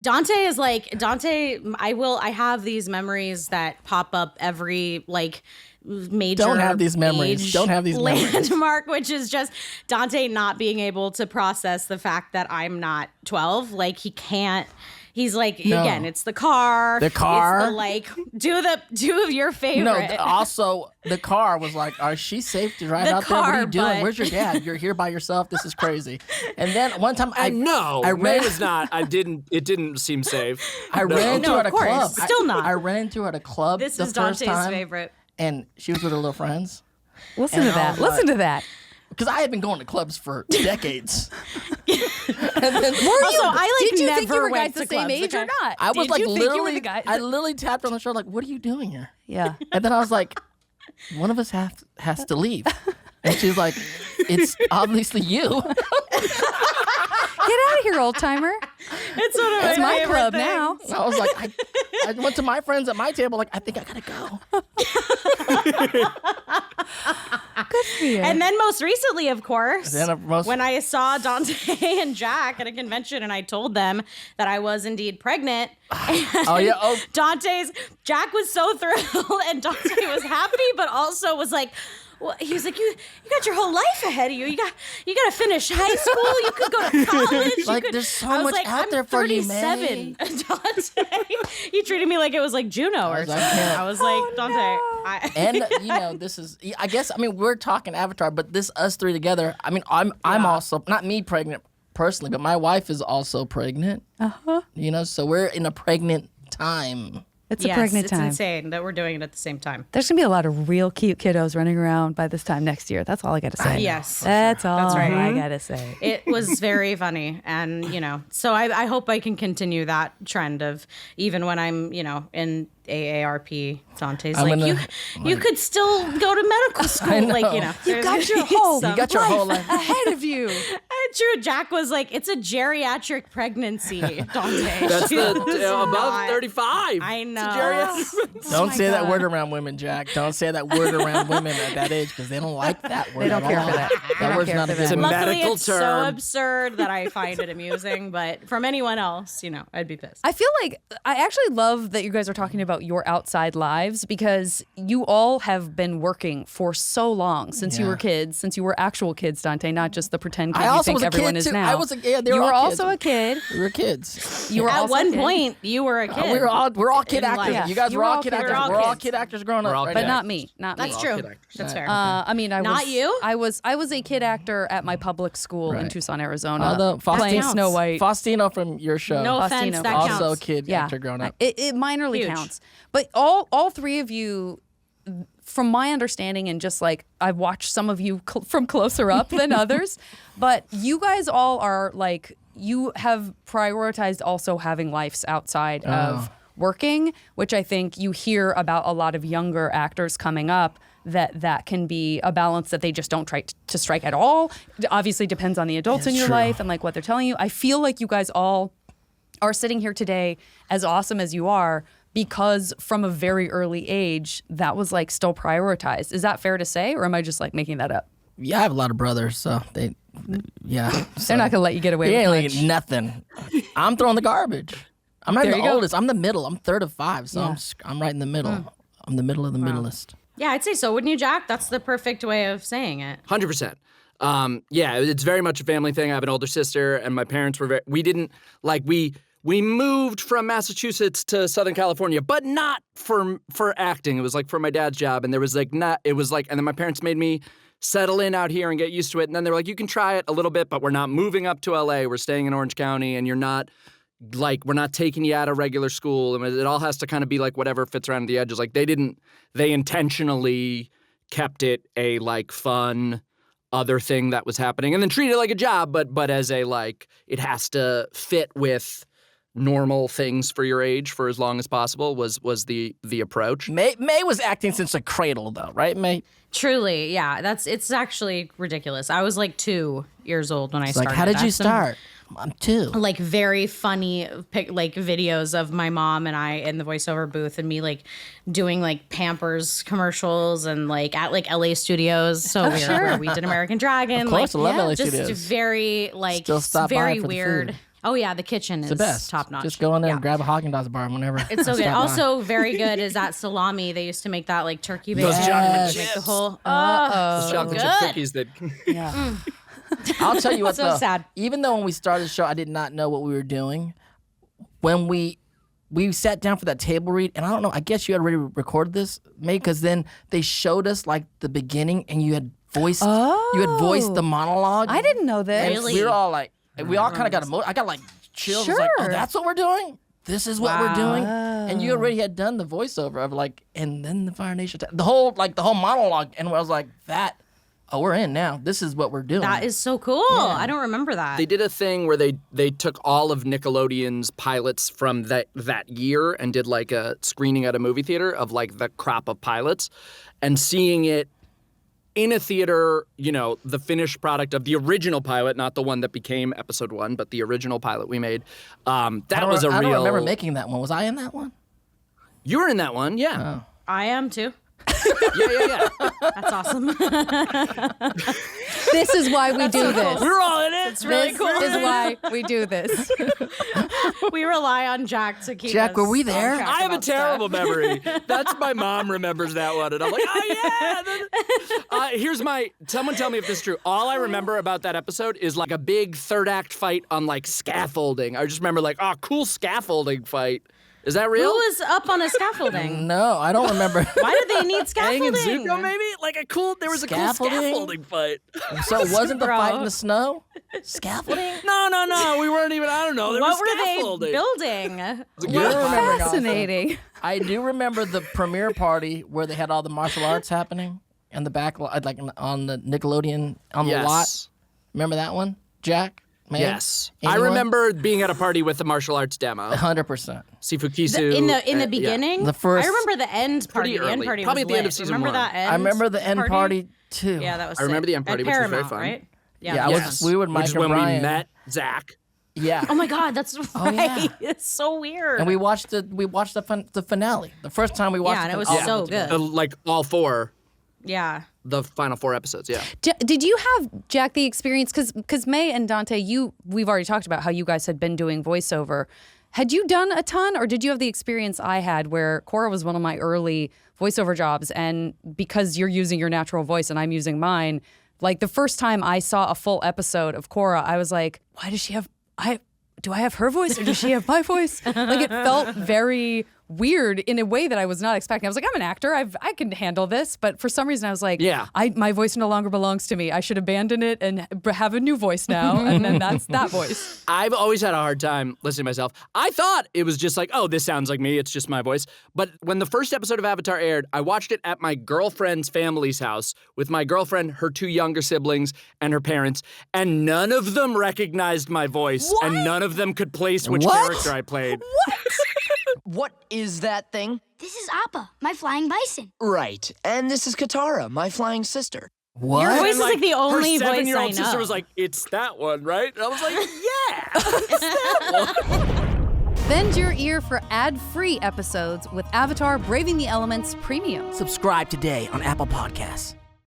Dante is like I have these memories that pop up every like major Don't have these memories. Don't have these landmark, which is just Dante not being able to process the fact that I'm not 12. Like he can't. He's like, again, it's the car. The car. It's the, like, do your favorite. No, also, the car was like, is she safe to drive out there? What are you doing? Where's your dad? You're here by yourself? This is crazy. And then one time May was not. It didn't seem safe. I ran into her at a club. Still not. I ran into her at a club This the is first Dante's time, favorite. and she was with her little friends. Listen to that. Listen to that. Because I had been going to clubs for decades. Did you think you were guys the same age or not? I was like literally, I literally tapped her on the shoulder like, what are you doing here? Yeah. And then I was like, one of us has to leave. And she's like, it's obviously you. Get out of here, old timer. It's one of It's my club things. now. So I was like, I went to my friends at my table like, I think I gotta go. Good for you. And then most recently, of course, Then when I saw Dante and Jack at a convention and I told them that I was indeed pregnant. Jack was so thrilled and Dante was happy, but also was like, well, he was like, you got your whole life ahead of you. You got to finish high school. You could go to college. Like, there's so much out there for you, man. Dante. He treated me like it was like Juno or something. I was like, Dante. And this is, I guess, we're talking Avatar, but this us three together. I'm also not me pregnant personally, but my wife is also pregnant. So we're in a pregnant time. It's a pregnant time. It's insane that we're doing it at the same time. There's going to be a lot of real cute kiddos running around by this time next year. That's all I got to say. Yes. That's all right. I got to say. It was very funny. And, so I hope I can continue that trend of even when I'm, in AARP, Dante's you could still go to medical school. You got your whole life ahead of you. True. Jack was like, it's a geriatric pregnancy, Dante. That's above 35. I know. Don't say that word around women, Jack. Don't say that word around women at that age because they don't like that word. They don't care for that. That word's not a good It's a word. Luckily, medical it's term. so absurd that I find it amusing. But from anyone else, I'd be pissed. I feel like I actually love that you guys are talking about your outside lives because you all have been working for so long since you were kids, since you were actual kids, Dante, not just the pretend kid you think everyone is now. You were also a kid. We were kids. You were At also one point, you were a kid. We're all kid actors. life. You guys were all kid actors. all We're all kids. kid actors growing up. but not me. Not me. That's true. That's fair. I Not was, you? I was a kid actor at my public school in Tucson, Arizona, Although playing counts. Snow White. Faustino from your show. No offense, Faustino. that also counts. a kid actor growing up. It minorly Huge. counts. But all three of you, from my understanding, and just like I've watched some of you from closer up than others, but you guys all are like, you have prioritized also having lives outside of working, which I think you hear about a lot of younger actors coming up, that can be a balance that they just don't try to strike at all. It obviously depends on the adults in your life and like what they're telling you. I feel like you guys all are sitting here today as awesome as you are because from a very early age, that was like still prioritized. Is that fair to say, or am I just like making that up? Yeah, I have a lot of brothers, so they're not gonna let you get away with much. Nothing. I'm throwing the garbage. I'm not There the you go. oldest. I'm the middle. I'm third of five, so I'm right in the middle. I'm the middle of the middleist. Yeah, I'd say so. Wouldn't you, Jack? That's the perfect way of saying it. 100%. It's very much a family thing. I have an older sister, and my parents were we moved from Massachusetts to Southern California, but not for acting. It was like for my dad's job, and there was and then my parents made me settle in out here and get used to it. And then they were like, you can try it a little bit, but we're not moving up to LA. We're staying in Orange County, and we're not taking you out of regular school. And it all has to kind of be like whatever fits around the edges. Like they intentionally kept it a like fun other thing that was happening and then treated it like a job, but as a like, it has to fit with normal things for your age for as long as possible was the approach. Mae was acting since the cradle, though, right, Mae? Truly, yeah. It's actually ridiculous. I was like 2 years old when I started. Like, how did you That's start? I'm 2. Like very funny videos of my mom and I in the voiceover booth and me like doing like Pampers commercials and like at like LA studios. So where we did American Dragon. Of course, like, I love LA just studios. very like Still stop by very for the weird. food. Oh yeah, the kitchen It's is the best. top notch. Just go in there and grab a Haagen-Dazs bar whenever. It's so I good. stop by. Also, very good is that salami. They used to make that like turkey bacon. Those chocolate Make chips. the whole. Those chocolate chip good. cookies that. Yeah. I'll tell you what, So though. sad. Even though when we started the show, I did not know what we were doing. When we sat down for that table read, and I don't know, I guess you had already recorded this, maybe, because then they showed us like the beginning, and you had voiced the monologue. I didn't know this. And Really? we were all like, we all kind of got emotional. I got like chills. I was like, oh, Sure. that's what we're doing? This is what we're doing? And Oh. you already had done the voiceover of like, and then the Fire Nation, the whole monologue, and I was like, we're in now. This is what we're doing. That is so cool. I don't remember that. They did a thing where they took all of Nickelodeon's pilots from that year and did like a screening at a movie theater of like the crop of pilots, and seeing it in a theater, the finished product of the original pilot, not the one that became episode 1, but the original pilot we made. That was a real. I don't remember making that one. Was I in that one? You were in that one, yeah. I am too. Yeah. That's awesome. This is why we do this. We're all in it. It's really This cool. is why we do this. We rely on Jack to keep Jack, us were we on there? track I have a about stuff. terrible memory. That's my mom remembers that one, and I'm like, oh yeah. Someone tell me if this is true. All I remember about that episode is like a big third act fight on like scaffolding. I just remember like, cool scaffolding fight. Is that real? Who was up on a scaffolding? No, I don't remember. Why did they need Aang scaffolding? and Zuko, maybe? Like there was a cool Scaffolding? scaffolding fight. So it wasn't the fight in the Gross. snow? Scaffolding? No. We weren't even, I don't know. There What was were scaffolding. they building? You remember Fascinating. I do remember the premiere party where they had all the martial arts happening in the back, like on the Nickelodeon on the lot. Remember that one, Jack? Mae? Yes. Anyone? I remember being at a party with the martial arts demo. 100%. Sifukisu. In the yeah. beginning? The first- I remember the end party. Pretty The end early. party Probably was at the end lit. of season Remember 1. that end I remember the end party too. Yeah, that was I remember sick. the end party, At which was very Paramount, fun. right? Yeah, Yes. we would Which Mike is and when Brian. we met Zach. Yeah. Oh my God, that's right. yeah. It's so weird. And we watched the finale. The first time we watched and it was all of so them together. good. Like all 4, Yeah. the final 4 episodes, yeah. Did you have, Jack, the experience, because Mae and Dante, we've already talked about how you guys had been doing voiceover. Had you done a ton, or did you have the experience I had where Korra was one of my early voiceover jobs, and because you're using your natural voice and I'm using mine, like the first time I saw a full episode of Korra, I was like, why does she have, do I have her voice or does she have my voice? Like it felt very weird in a way that I was not expecting. I was like, I'm an actor. I can handle this. But for some reason, I was like, Yeah. my voice no longer belongs to me. I should abandon it and have a new voice now. And then that's that voice. I've always had a hard time listening to myself. I thought it was just like, oh, this sounds like me. It's just my voice. But when the first episode of Avatar aired, I watched it at my girlfriend's family's house with my girlfriend, her 2 younger siblings, and her parents. And none of them recognized my voice. What? And none of them could place which What? character I played. What is that thing? This is Appa, my flying bison. Right. And this is Katara, my flying sister. What? Your voice And, is like the only her voice I 7-year-old sister know. was like, it's that one, right? And I was like, yeah, it's that one. Bend your ear for ad-free episodes with Avatar Braving the Elements Premium. Subscribe today on Apple Podcasts.